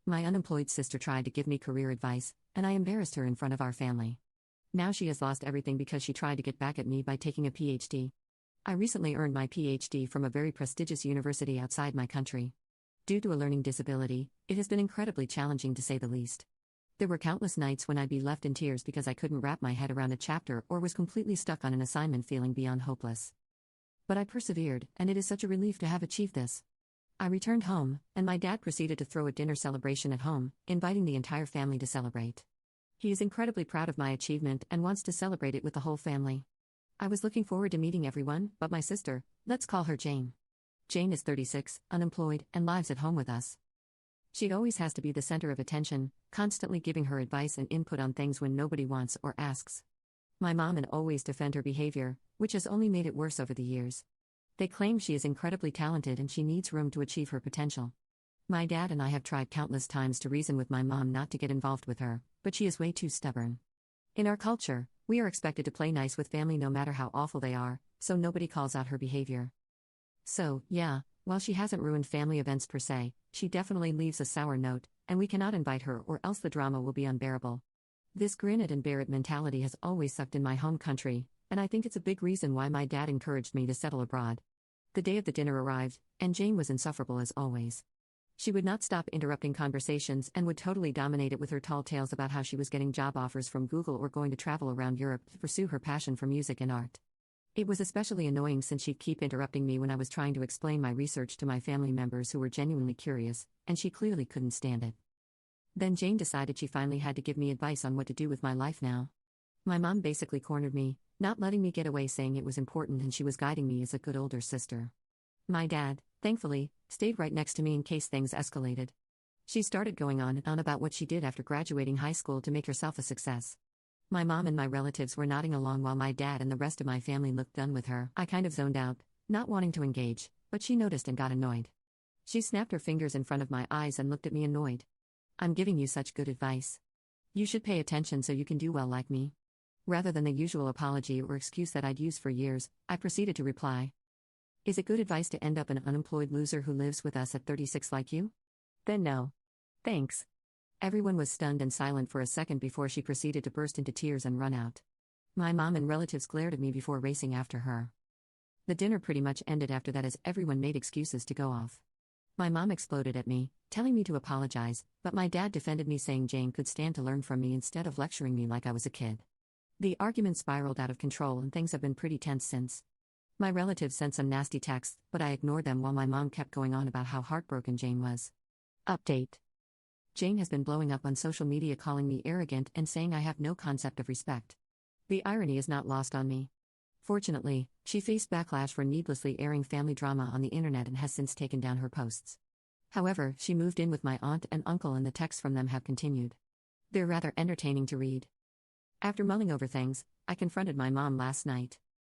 My unemployed sister tried to give me career advice, and I embarrassed her in front of our family. Now she has lost everything because she tried to get back at me by taking a PhD. I recently earned my PhD from a very prestigious university outside my country. Due to a learning disability, it has been incredibly challenging to say the least. There were countless nights when I'd be left in tears because I couldn't wrap my head around a chapter or was completely stuck on an assignment feeling beyond hopeless. But I persevered, and it is such a relief to have achieved this. I returned home, and my dad proceeded to throw a dinner celebration at home, inviting the entire family to celebrate. He is incredibly proud of my achievement and wants to celebrate it with the whole family. I was looking forward to meeting everyone, but my sister, let's call her Jane. Jane is 36, unemployed, and lives at home with us. She always has to be the center of attention, constantly giving her advice and input on things when nobody wants or asks. My mom and always defend her behavior, which has only made it worse over the years. They claim she is incredibly talented and she needs room to achieve her potential. My dad and I have tried countless times to reason with my mom not to get involved with her, but she is way too stubborn. In our culture, we are expected to play nice with family no matter how awful they are, so nobody calls out her behavior. So, yeah, while she hasn't ruined family events per se, she definitely leaves a sour note, and we cannot invite her or else the drama will be unbearable. This grin it and bear it mentality has always sucked in my home country, and I think it's a big reason why my dad encouraged me to settle abroad. The day of the dinner arrived, and Jane was insufferable as always. She would not stop interrupting conversations and would totally dominate it with her tall tales about how she was getting job offers from Google or going to travel around Europe to pursue her passion for music and art. It was especially annoying since she'd keep interrupting me when I was trying to explain my research to my family members who were genuinely curious, and she clearly couldn't stand it. Then Jane decided she finally had to give me advice on what to do with my life now. My mom basically cornered me, not letting me get away, saying it was important and she was guiding me as a good older sister. My dad, thankfully, stayed right next to me in case things escalated. She started going on and on about what she did after graduating high school to make herself a success. My mom and my relatives were nodding along while my dad and the rest of my family looked done with her. I kind of zoned out, not wanting to engage, but she noticed and got annoyed. She snapped her fingers in front of my eyes and looked at me annoyed. "I'm giving you such good advice. You should pay attention so you can do well like me." Rather than the usual apology or excuse that I'd used for years, I proceeded to reply. "Is it good advice to end up an unemployed loser who lives with us at 36 like you? Then no. Thanks." Everyone was stunned and silent for a second before she proceeded to burst into tears and run out. My mom and relatives glared at me before racing after her. The dinner pretty much ended after that as everyone made excuses to go off. My mom exploded at me, telling me to apologize, but my dad defended me, saying Jane could stand to learn from me instead of lecturing me like I was a kid. The argument spiraled out of control and things have been pretty tense since. My relatives sent some nasty texts, but I ignored them while my mom kept going on about how heartbroken Jane was. Update. Jane has been blowing up on social media, calling me arrogant and saying I have no concept of respect. The irony is not lost on me. Fortunately, she faced backlash for needlessly airing family drama on the internet and has since taken down her posts. However, she moved in with my aunt and uncle and the texts from them have continued. They're rather entertaining to read. After mulling over things, I confronted my mom last night.